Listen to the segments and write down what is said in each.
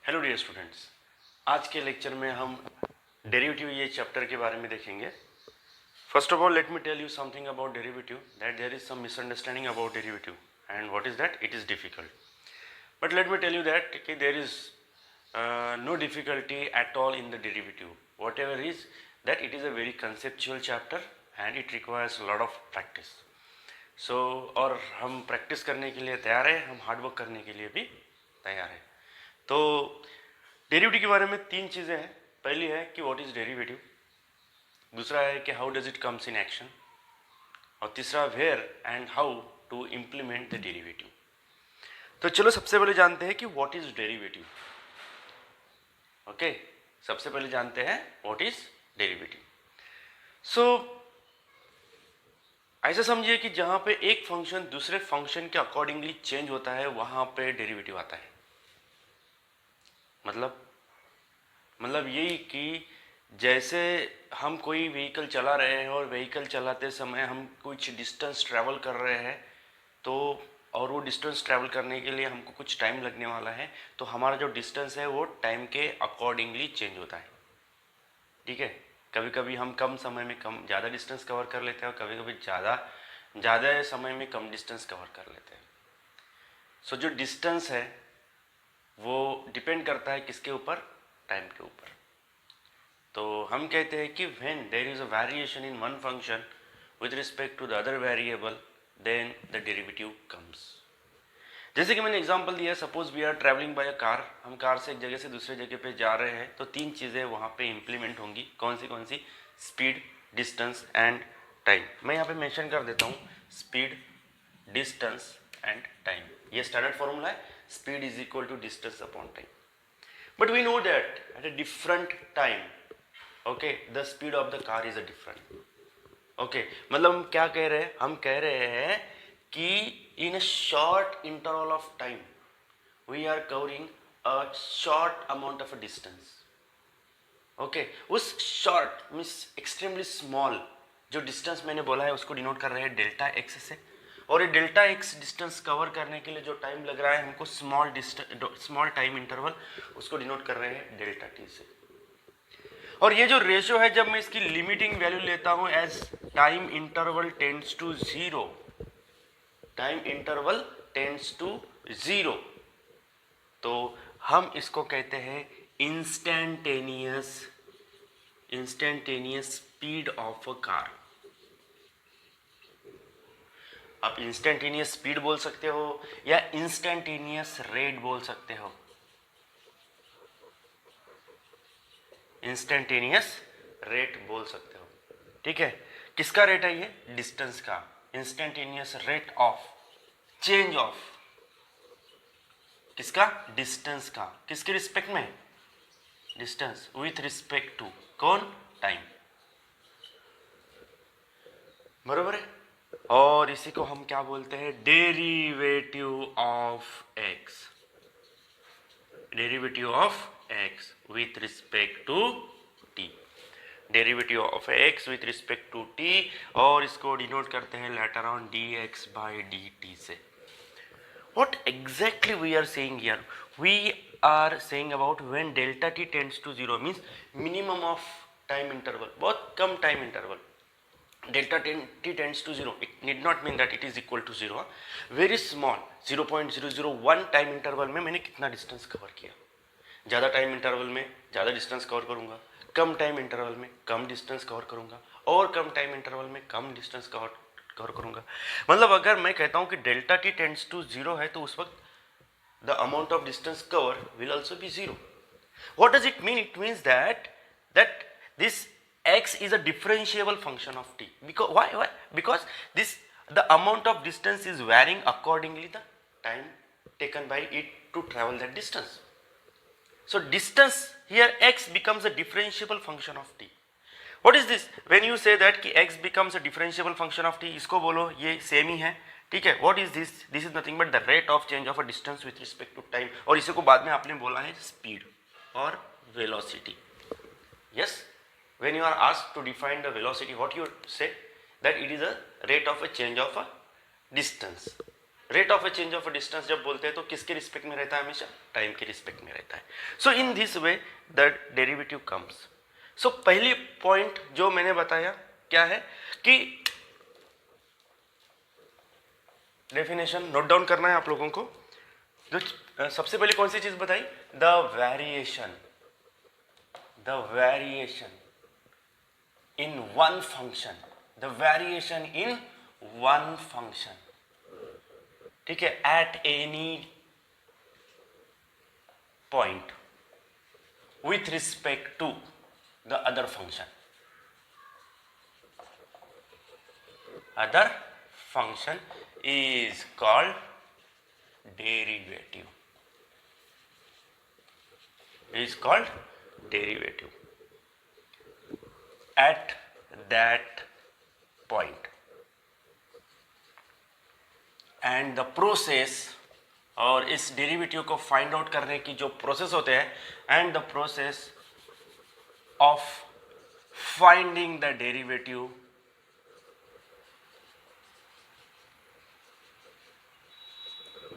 Hello dear students, आज के lecture में हम डेरिवेटिव ये चैप्टर के बारे में देखेंगे। First of all let me tell you something about derivative, that there is some misunderstanding about derivative and what is that, it is difficult, but let me tell you that कि there is no difficulty at all in the derivative, whatever is that it is a very conceptual chapter and it requires lot of practice. So और हम practice करने के लिए तैयार है, हम hard work करने के लिए भी तैयार है। तो डेरिवेटिव के बारे में तीन चीज़ें हैं। पहली है कि व्हाट इज डेरिवेटिव, दूसरा है कि how does it comes in action, और तीसरा where and how to implement the derivative. तो चलो सबसे पहले जानते हैं कि व्हाट इज डेरिवेटिव। ओके, सबसे पहले जानते हैं व्हाट इज डेरिवेटिव। सो ऐसा समझिए कि जहां पे एक फंक्शन दूसरे फंक्शन के अकॉर्डिंगली चेंज होता है वहां पे डेरिवेटिव आता है। मतलब यही कि जैसे हम कोई व्हीकल चला रहे हैं और व्हीकल चलाते समय हम कुछ डिस्टेंस ट्रैवल कर रहे हैं, तो और वो डिस्टेंस ट्रैवल करने के लिए हमको कुछ टाइम लगने वाला है, तो हमारा जो डिस्टेंस है वो टाइम के अकॉर्डिंगली चेंज होता है। ठीक है, कभी कभी हम कम समय में कम ज़्यादा डिस्टेंस कवर कर लेते हैं और कभी कभी ज़्यादा समय में कम डिस्टेंस कवर कर लेते हैं। सो जो डिस्टेंस है वो डिपेंड करता है किसके ऊपर, टाइम के ऊपर। तो हम कहते हैं कि when there is a variation in one function with respect to the other variable then the derivative comes. जैसे कि मैंने एग्जांपल दिया, suppose we are travelling by a car, हम कार से एक जगह से दूसरे जगह पे जा रहे हैं, तो तीन चीज़ें वहाँ पे इम्प्लीमेंट होंगी। कौन सी? Speed, distance and time. मैं यहाँ पे मेंशन कर देता हूँ स्पीड, डिस्टेंस एंड टाइम। ये स्टैंडर्ड फॉर्मूला है, speed is equal to distance upon time. But we know that at a different time, okay, the speed of the car is a different. Okay, मतलब हम क्या कह रहे हैं, हम कह रहे हैं कि in a short interval of time we are covering a short amount of a distance. Okay, उस शॉर्ट मीन्स एक्सट्रीमली स्मॉल जो डिस्टेंस मैंने बोला है उसको डिनोट कर रहे हैं डेल्टा एक्स से, और ये डेल्टा एक्स डिस्टेंस कवर करने के लिए जो टाइम लग रहा है हमको स्मॉल टाइम इंटरवल, उसको डिनोट कर रहे हैं डेल्टा टी से। और ये जो रेशियो है, जब मैं इसकी लिमिटिंग वैल्यू लेता हूं as time interval tends to zero, time interval tends to zero, तो हम इसको कहते हैं instantaneous speed of a car. आप इंस्टेंटेनियस स्पीड बोल सकते हो या इंस्टेंटेनियस रेट बोल सकते हो। इंस्टेंटेनियस रेट बोल सकते हो, ठीक है। किसका रेट है ये? डिस्टेंस का। Instantaneous rate of change of किसका? डिस्टेंस का। किसके रिस्पेक्ट में? डिस्टेंस विथ रिस्पेक्ट टू कौन? टाइम। बरोबर है। और इसी को हम क्या बोलते हैं? Derivative of x. Derivative of x with respect to t. Derivative of x with respect to t, और इसको डिनोट करते हैं letter on d x by d t से। What exactly we are saying here? We are saying about when delta t tends to zero means minimum of time interval, बहुत कम time interval. Delta t tends to zero. It need not mean that it is equal to zero. Very small 0.001 time interval में मैंने कितना distance cover किया। ज़्यादा time interval में ज़्यादा distance cover करूँगा, कम time interval में कम डिस्टेंस कवर करूँगा, और कम टाइम इंटरवल में कम डिस्टेंस कवर करूँगा। मतलब अगर मैं कहता हूँ कि delta t tends to zero है, तो उस वक्त the amount of distance cover will also be zero. What does it mean? It means that this x is a differentiable function of t. Because why? Because the amount of distance is varying accordingly the time taken by it to travel that distance. So distance here, x becomes a differentiable function of t. What is this? When you say that कि x becomes a differentiable function of t, इसको बोलो ये same ही है, ठीक है। What is this? This is nothing but the rate of change of a distance with respect to time, और इसी को बाद में आपने बोला है speed और velocity. Yes, when you are asked to define the velocity, what you say? That it is a rate of a change of a distance. Rate of A change of A distance जब बोलते हैं तो किसके respect में रहता है? हमेशा time के रिस्पेक्ट में रहता है. So in this way the derivative comes. So पहली पॉइंट जो मैंने बताया क्या है कि डेफिनेशन नोट डाउन करना है आप लोगों को. जो सबसे पहले कौन सी चीज बताई? The variation in one function. The variation in one function. ठीक है, at any point with respect to the other function. Other function is called derivative. At that point. And the process और इस डेरिवेटिव को find out करने की जो process होते हैं, and the process of finding the derivative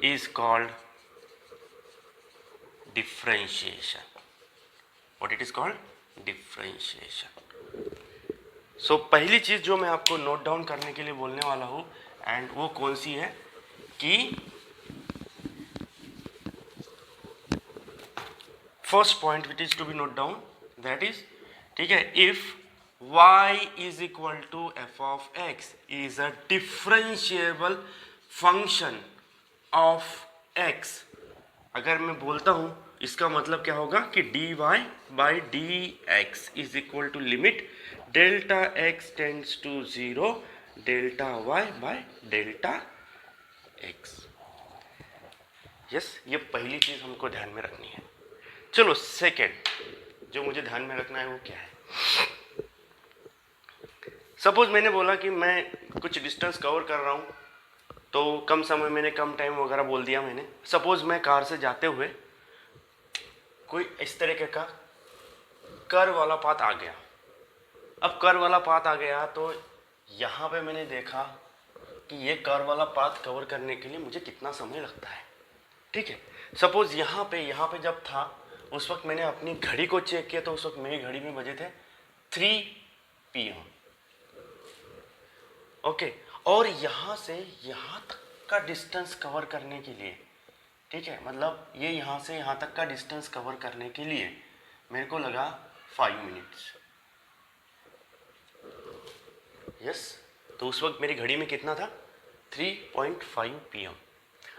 is called differentiation. What it is called? Differentiation. So पहली चीज जो मैं आपको नोट डाउन करने के लिए बोलने वाला हूं, एंड वो कौन सी है कि first point which is to be note down, that is, ठीक है, if y is equal to f of x is a differentiable function of x. अगर मैं बोलता हूं इसका मतलब क्या होगा कि dy by dx is equal to limit delta x tends to 0 delta y by delta x. Yes, ये पहली चीज हमको ध्यान में रखनी है. चलो सेकेंड जो मुझे ध्यान में रखना है वो क्या है? सपोज मैंने बोला कि मैं कुछ डिस्टेंस कवर कर रहा हूं तो कम समय मैंने कम टाइम वगैरह बोल दिया मैंने. सपोज मैं कार से जाते हुए कोई इस तरीके का कर्व वाला पाथ आ गया. अब कर्व वाला पाथ आ गया तो यहाँ पे मैंने देखा कि ये कर्व वाला पाथ कवर करने के लिए मुझे कितना समय लगता है. ठीक है, सपोज यहाँ पे जब था उस वक्त मैंने अपनी घड़ी को चेक किया तो उस वक्त मेरी घड़ी में बजे थे 3 PM. ओके, और यहाँ से यहाँ तक का डिस्टेंस कवर करने के लिए, ठीक है, मतलब ये यहाँ से यहाँ तक का डिस्टेंस कवर करने के लिए मेरे को लगा 5 मिनट्स. यस, तो उस वक्त मेरी घड़ी में कितना था? 3.5 PM.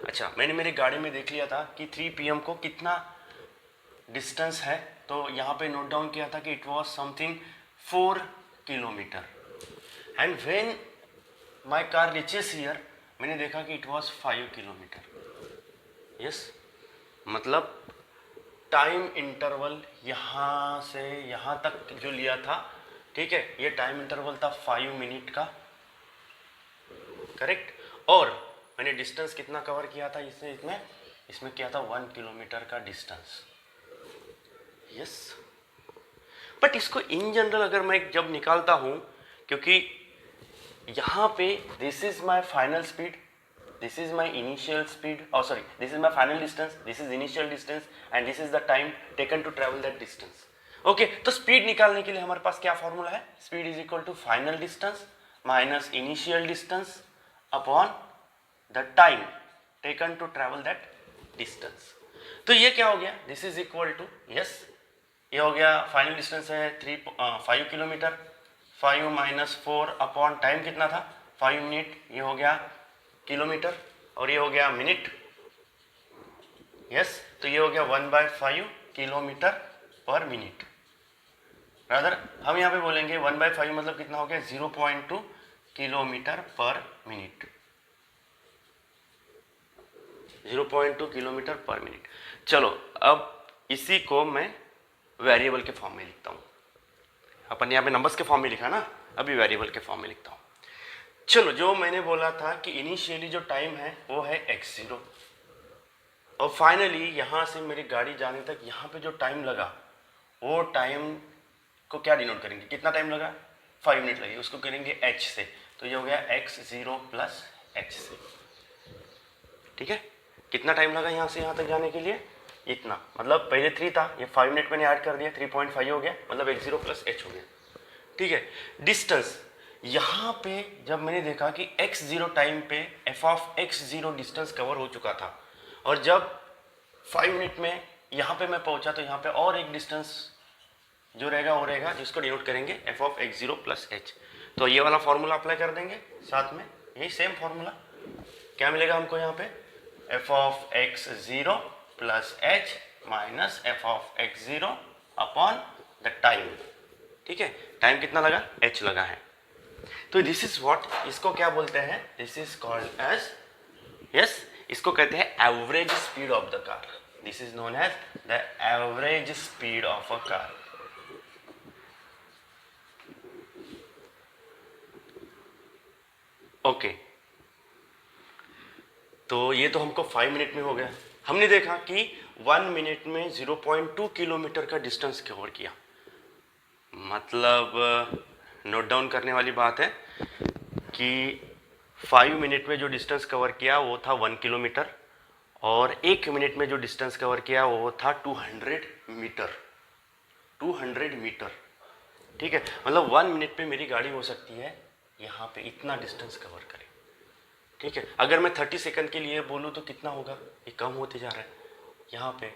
अच्छा, मैंने मेरी गाड़ी में देख लिया था कि 3 PM को कितना डिस्टेंस है, तो यहाँ पे नोट डाउन किया था कि it was something 4 kilometre. And when my car reaches here मैंने देखा कि इट वाज 5 किलोमीटर. यस, मतलब टाइम इंटरवल यहाँ से यहाँ तक जो लिया था, ठीक है, ये टाइम इंटरवल था 5 मिनट का. करेक्ट. और मैंने डिस्टेंस कितना कवर किया था इसमें किया था 1 किलोमीटर का डिस्टेंस. यस, बट इसको इन जनरल अगर मैं जब निकालता हूं, क्योंकि यहाँ पे this is my final speed, this is my initial speed, this is my final distance, this is initial distance and this is the time taken to travel that distance. Okay, तो speed निकालने के लिए हमारे पास क्या formula है? Speed is equal to final distance minus initial distance upon the time taken to travel that distance. तो ये क्या हो गया? This is equal to, yes, ये हो गया फाइनल डिस्टेंस है 5 किलोमीटर. 5 माइनस 4 अपॉन टाइम कितना था? 5 मिनट. ये हो गया किलोमीटर और ये हो गया मिनट. यस, तो ये हो गया 1/5 किलोमीटर पर मिनट. रादर हम यहाँ पे बोलेंगे 1/5 मतलब कितना हो गया? 0.2 किलोमीटर पर मिनट. 0.2 किलोमीटर पर मिनट. चलो अब इसी को मैं वेरिएबल के फॉर्म में लिखता हूँ. अपन यहाँ पे नंबर्स के फॉर्म में लिखा ना, अभी वेरिएबल के फॉर्म में लिखता हूँ. चलो, जो मैंने बोला था कि इनिशियली जो टाइम है वो है x0 और फाइनली यहाँ से मेरी गाड़ी जाने तक यहाँ पे जो टाइम लगा वो टाइम को क्या डिनोट करेंगे? कितना टाइम लगा? 5 मिनट लगे, उसको करेंगे h से. तो ये हो गया x0 प्लस h से. ठीक है, कितना टाइम लगा यहाँ से यहाँ तक जाने के लिए, इतना, मतलब पहले 3 था, ये 5 मिनट मैंने ऐड कर दिया, 3.5 हो गया, मतलब x0 प्लस h हो गया, ठीक है। डिस्टेंस यहाँ पे जब मैंने देखा कि x0 टाइम पे f of x0 distance cover हो चुका था, और जब 5 मिनट में यहाँ पे मैं पहुँचा तो यहाँ पे और एक डिस्टेंस जो रहेगा वो रहेगा, जिसको डिनोट करेंगे f of x0 plus h। तो ये वाला फॉर्मूला अप्लाई कर देंगे साथ में, यही सेम फॉर्मूला, क्या मिलेगा हमको यहाँ पे, f of x0 plus h minus f of x0 upon the time, ठीक है। टाइम कितना लगा, h लगा है। तो दिस इज व्हाट, इसको क्या बोलते हैं, this is called as, yes, इसको कहते हैं average speed of the car, this is known as the average speed of a car. Okay, तो ये तो हमको 5 मिनट में हो गया। हमने देखा कि 1 मिनट में 0.2 किलोमीटर का डिस्टेंस कवर किया, मतलब नोट डाउन करने वाली बात है कि 5 मिनट में जो डिस्टेंस कवर किया वो था 1 किलोमीटर, और 1 मिनट में जो डिस्टेंस कवर किया वो था 200 मीटर, 200 मीटर, ठीक है। मतलब 1 मिनट पे मेरी गाड़ी हो सकती है यहाँ पे इतना डिस्टेंस कवर करे, ठीक है। अगर मैं 30 सेकंड के लिए बोलूँ तो कितना होगा, ये कम होते जा रहा है यहाँ पे,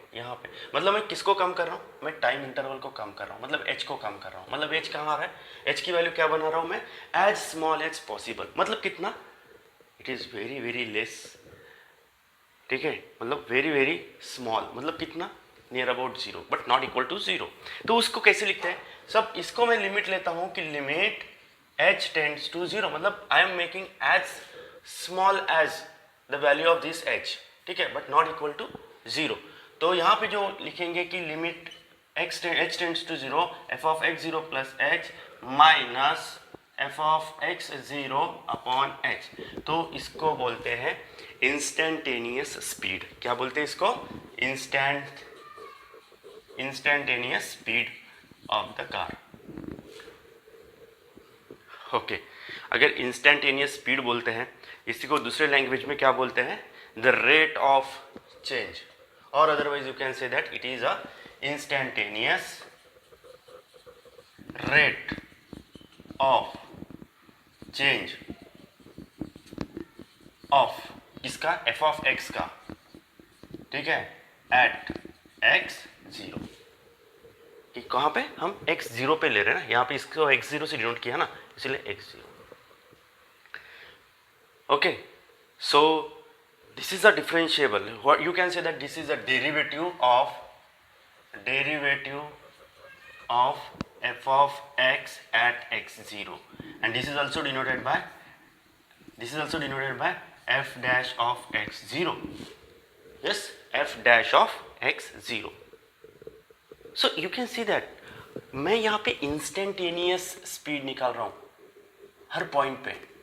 मतलब मैं किसको कम कर रहा हूँ, मैं टाइम इंटरवल को कम कर रहा हूँ, मतलब h को कम कर रहा हूँ, मतलब h कहाँ आ रहा है, h की वैल्यू क्या बना रहा हूँ मैं, एज स्मॉल एज पॉसिबल, मतलब कितना, it is very very less, ठीक है, मतलब वेरी वेरी स्मॉल, मतलब कितना, near about 0 but not equal to 0। तो उसको कैसे लिखते हैं सब, इसको मैं लिमिट लेता हूँ कि लिमिट h टेंड्स टू 0, मतलब I am making as small as the value of this h, ठीक है, बट नॉट इक्वल टू 0। तो यहाँ पे जो लिखेंगे कि limit h tends to 0 f of x0 plus h minus f of x0 upon h, तो इसको बोलते हैं इंस्टेंटेनियस स्पीड। क्या बोलते हैं इसको, instantaneous speed of the car. Okay, अगर इंस्टेंटेनियस स्पीड बोलते हैं, इसी को दूसरे लैंग्वेज में क्या बोलते हैं, द रेट ऑफ चेंज, और otherwise you can say that it is a instantaneous rate of change of इसका f ऑफ x का, ठीक है, एट x0, कि कहाँ पे हम x0 पे ले रहे हैं ना, यहाँ पे इसको x0 से डिनोट किया ना, इसलिए x0। Okay, so this is a differentiable, what you can say that this is a derivative of f of x at x0, and this is also denoted by f dash of x0, yes, f dash of x0। so you can see that मैं यहाँ पे instantaneous speed निकाल रहा हूँ हर point पे,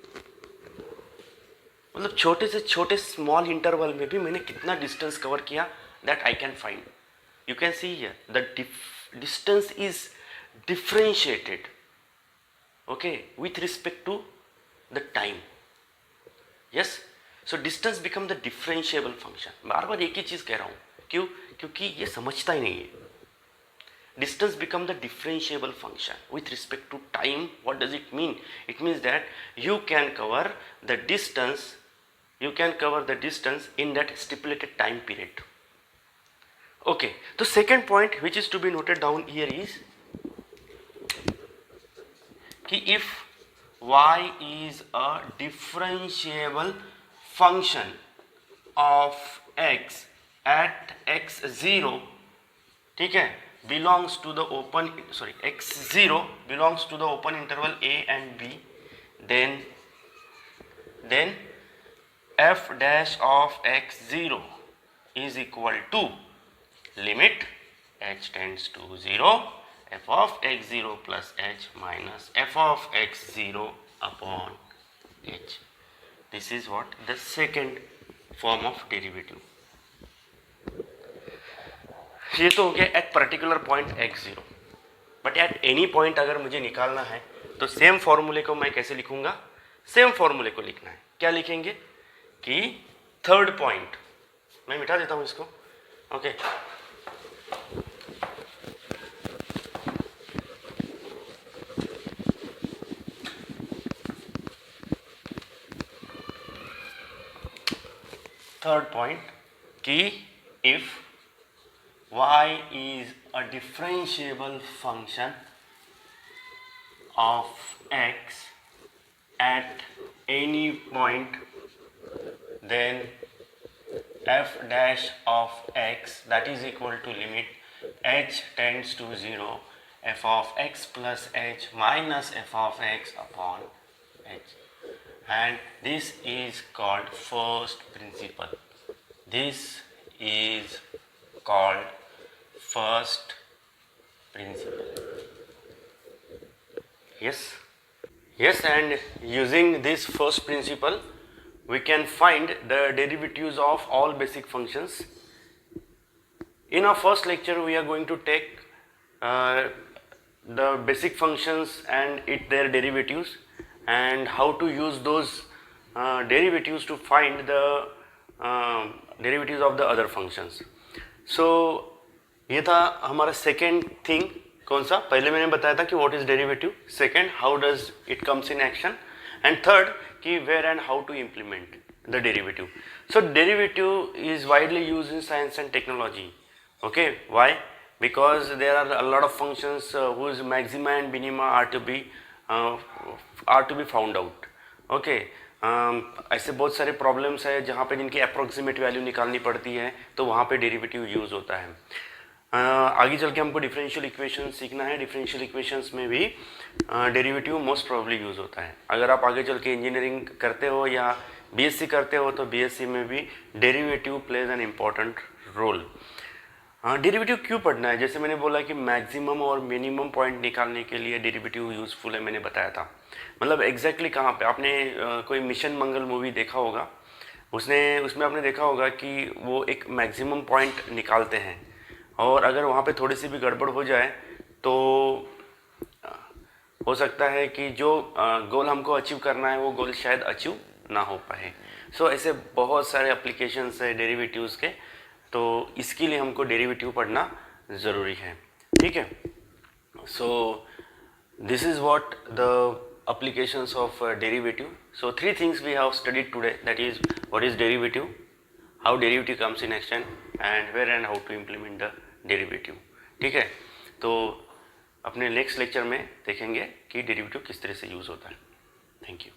मतलब छोटे से छोटे स्मॉल इंटरवल में भी मैंने कितना डिस्टेंस कवर किया, that I can find. You can see here the distance is differentiated, okay, with respect to the time, yes. So distance become the differentiable function. बार बार एक ही चीज कह रहा हूँ, क्यों, क्योंकि ये समझता ही नहीं है। Distance become the differentiable function with respect to time. What does it mean? It means that you can cover the distance in that stipulated time period. Okay, the second point which is to be noted down here is कि if y is a differentiable function of x at x0, ठीक है, belongs to the x0 belongs to the open interval a and b, then f dash of x0 is equal to limit h tends to 0 f of x0 plus h minus f of x0 upon h. This is what the second form of derivative. ये तो हो गया at particular point x0, but at any point अगर मुझे निकालना है तो same फॉर्मूले को मैं कैसे लिखूंगा, सेम फॉर्मूले को लिखना है। क्या लिखेंगे कि थर्ड पॉइंट, मैं मिटा देता हूँ इसको, ओके। थर्ड पॉइंट कि if y is a differentiable function of x at any point, then f dash of x that is equal to limit h tends to 0 f of x plus h minus f of x upon h, and this is called first principle. This is called first principle. Yes, and using this first principle we can find the derivatives of all basic functions. In our first lecture we are going to take the basic functions and their derivatives and how to use those derivatives to find the derivatives of the other functions. So ये था हमारा second thing. कौन सा? पहले मैंने बताया था कि what is derivative, second how does it comes in action, and third कि where and how to implement the derivative. So derivative is widely use in science and technology. Okay, why? Because there are a lot of functions whose maxima and minima are to be found out. Okay, ऐसे बहुत सारे problems है जहाँ पे जिनकी approximate value निकालनी पड़ती है, तो वहाँ पे डेरिवेटिव यूज होता है. आगे चल के हमको डिफरेंशियल इक्वेशन सीखना है. डिफरेंशियल इक्वेशंस में भी डेरिवेटिव मोस्ट प्रोबेबली यूज होता है. अगर आप आगे चल के इंजीनियरिंग करते हो या बीएससी करते हो तो बीएससी में भी derivative plays an important role. Derivative क्यों पढ़ना है? जैसे मैंने बोला कि मैक्सिमम और मिनिमम पॉइंट निकालने के लिए डेरिवेटिव यूज़फुल है, मैंने बताया था. मतलब एग्जैक्टली कहाँ पे आपने कोई मिशन मंगल मूवी देखा होगा, उसमें आपने देखा होगा कि वो एक मैक्सिमम पॉइंट निकालते हैं और अगर वहाँ पे थोड़ी सी भी गड़बड़ हो जाए तो हो सकता है कि जो गोल हमको अचीव करना है वो गोल शायद अचीव ना हो पाए. सो ऐसे बहुत सारे एप्लीकेशंस है डेरिवेटिव्स के, तो इसके लिए हमको डेरिवेटिव पढ़ना ज़रूरी है. ठीक है. So this is what the applications of derivative. So 3 things we have studied today, that is what is derivative, how derivative comes in action, and where and how to implement the derivative. ठीक है. तो अपने next lecture में देखेंगे कि derivative किस तरह से यूज़ होता है. Thank you.